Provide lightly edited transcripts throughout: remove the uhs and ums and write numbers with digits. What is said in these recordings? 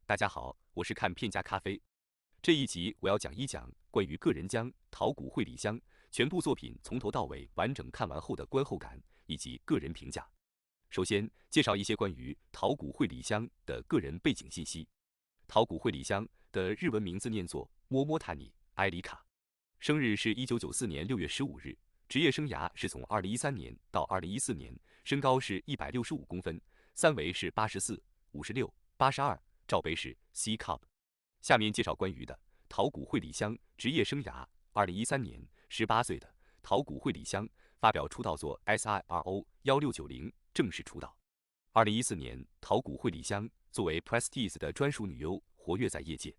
大家好，我是看片家咖啡。这一集我要讲一讲关于个人将桃谷惠梨香全部作品从头到尾完整看完后的观后感以及个人评价。首先介绍一些关于桃谷惠梨香的个人背景信息。桃谷惠梨香的日文名字念作摸摸塔尼埃里卡，生日是1994年6月15日，职业生涯是从2013年到2014年，身高是165公分，三围是84、56、82，罩杯是 C cup。下面介绍关于的桃谷惠梨香职业生涯。2013年，18岁的桃谷惠梨香发表出道作 SIRO 1690，正式出道。2014年，桃谷惠梨香作为 Prestige 的专属女优活跃在业界。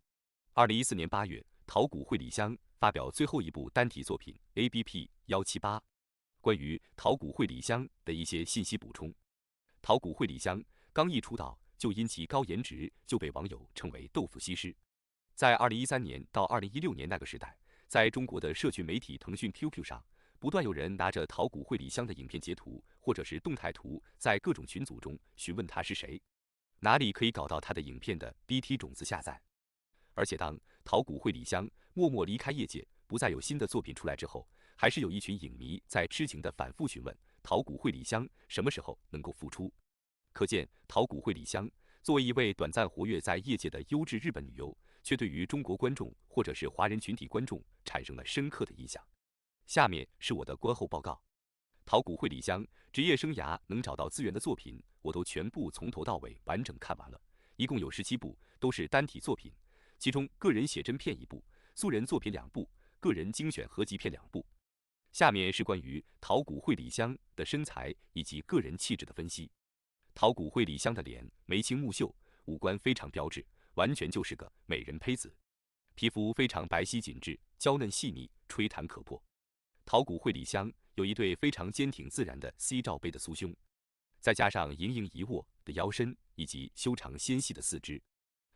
2014年8月，桃谷惠梨香发表最后一部单体作品 ABP 178。关于桃谷惠梨香的一些信息补充：桃谷惠梨香刚一出道就因其高颜值就被网友称为豆腐西施。在2013年到2016年那个时代，在中国的社群媒体腾讯 QQ 上，不断有人拿着桃谷惠梨香的影片截图或者是动态图，在各种群组中询问他是谁，哪里可以搞到他的影片的 BT 种子下载。而且当桃谷惠梨香默默离开业界，不再有新的作品出来之后，还是有一群影迷在痴情的反复询问桃谷惠梨香什么时候能够复出。可见桃谷惠梨香作为一位短暂活跃在业界的优质日本女优，却对于中国观众或者是华人群体观众产生了深刻的印象。下面是我的观后报告。桃谷惠梨香职业生涯能找到资源的作品，我都全部从头到尾完整看完了，一共有17部，都是单体作品，其中个人写真片1部，素人作品2部，个人精选合集片2部。下面是关于桃谷惠梨香的身材以及个人气质的分析。桃谷惠梨香的脸眉清目秀，五官非常标致，完全就是个美人胚子，皮肤非常白皙紧致，娇嫩细腻，吹弹可破。桃谷惠梨香有一对非常坚挺自然的 C 罩杯的酥胸，再加上盈盈一握的腰身以及修长纤细的四肢，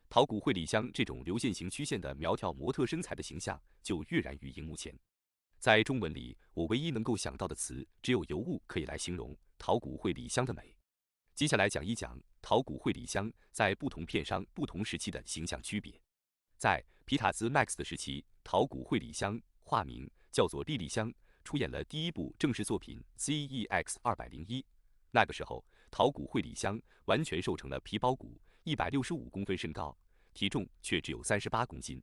桃谷惠梨香这种流线型曲线的苗条模特身材的形象就跃然于荧幕前。在中文里，我唯一能够想到的词只有尤物可以来形容桃谷惠梨香的美。接下来讲一讲桃谷惠梨香在不同片商不同时期的形象区别。在皮塔兹 Max 的时期，桃谷惠梨香化名叫做莉莉香，出演了第一部正式作品 ZEX 201。那个时候，桃谷惠梨香完全瘦成了皮包骨，165公分身高，体重却只有38公斤，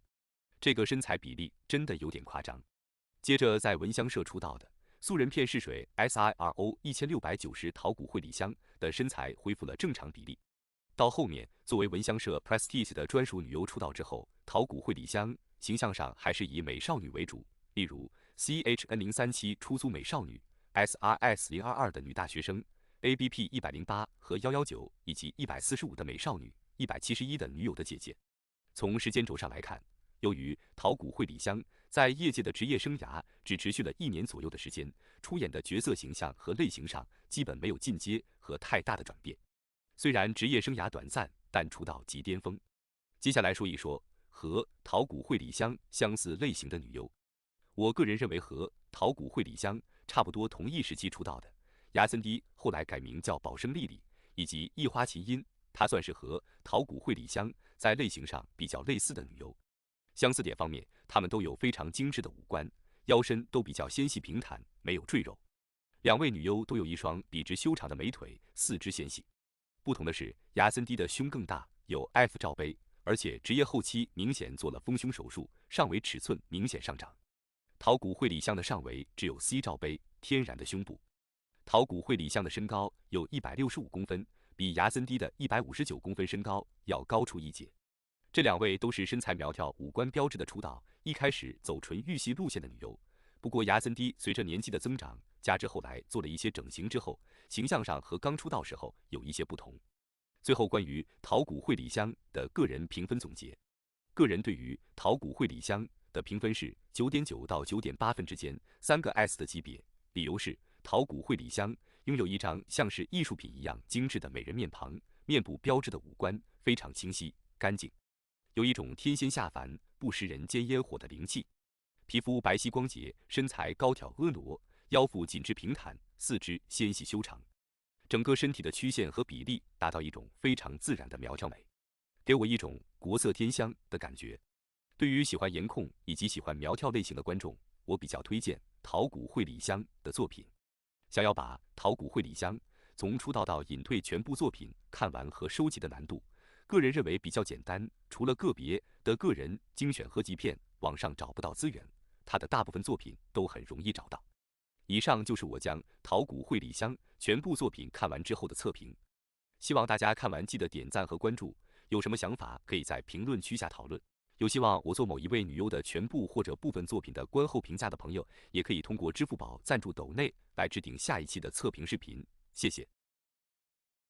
这个身材比例真的有点夸张。接着在闻香社出道的素人片试水 SIRO 1690，桃谷惠梨香的身材恢复了正常比例。到后面作为闻香社 Prestige 的专属女优出道之后，桃谷惠梨香形象上还是以美少女为主，例如 CHN037 出租美少女、SRS022 的女大学生、ABP 108和119，以及145的美少女、171的女友的姐姐。从时间轴上来看，由于桃谷惠梨香在业界的职业生涯只持续了1年左右的时间，出演的角色形象和类型上基本没有进阶和太大的转变。虽然职业生涯短暂，但出道即巅峰。接下来说一说和桃谷惠梨香相似类型的女优。我个人认为和桃谷惠梨香差不多同一时期出道的芽森迪，后来改名叫宝生莉莉，以及一花琴音，她算是和桃谷惠梨香在类型上比较类似的女优。相似点方面，她们都有非常精致的五官，腰身都比较纤细平坦，没有赘肉。两位女优都有一双笔直修长的美腿，四肢纤细。不同的是，芽森迪的胸更大，有 F 罩杯，而且职业后期明显做了丰胸手术，上围尺寸明显上涨。桃谷惠梨香的上围只有 C 罩杯，天然的胸部。桃谷惠梨香的身高有165公分，比芽森迪的159公分身高要高出一截。这两位都是身材苗条、五官标致的出道，一开始走纯玉系路线的女优。不过芽森迪随着年纪的增长，加之后来做了一些整形之后，形象上和刚出道时候有一些不同。最后关于桃谷惠梨香的个人评分总结，个人对于桃谷惠梨香的评分是9.9到9.8分之间，3个 S 的级别。理由是桃谷惠梨香拥有一张像是艺术品一样精致的美人面庞，面部标志的五官非常清晰干净，有一种天仙下凡不食人间烟火的灵气。皮肤白皙光洁，身材高挑婀娜，腰腹紧致平坦，四肢纤细修长，整个身体的曲线和比例达到一种非常自然的苗条美。给我一种国色天香的感觉。对于喜欢颜控以及喜欢苗条类型的观众，我比较推荐桃谷惠梨香的作品。想要把桃谷惠梨香从出道到隐退全部作品看完和收集的难度，个人认为比较简单，除了个别的个人精选合集片网上找不到资源，他的大部分作品都很容易找到。以上就是我将桃谷惠梨香全部作品看完之后的测评，希望大家看完记得点赞和关注，有什么想法可以在评论区下讨论。有希望我做某一位女优的全部或者部分作品的观后评价的朋友，也可以通过支付宝赞助抖内来置顶下一期的测评视频，谢谢。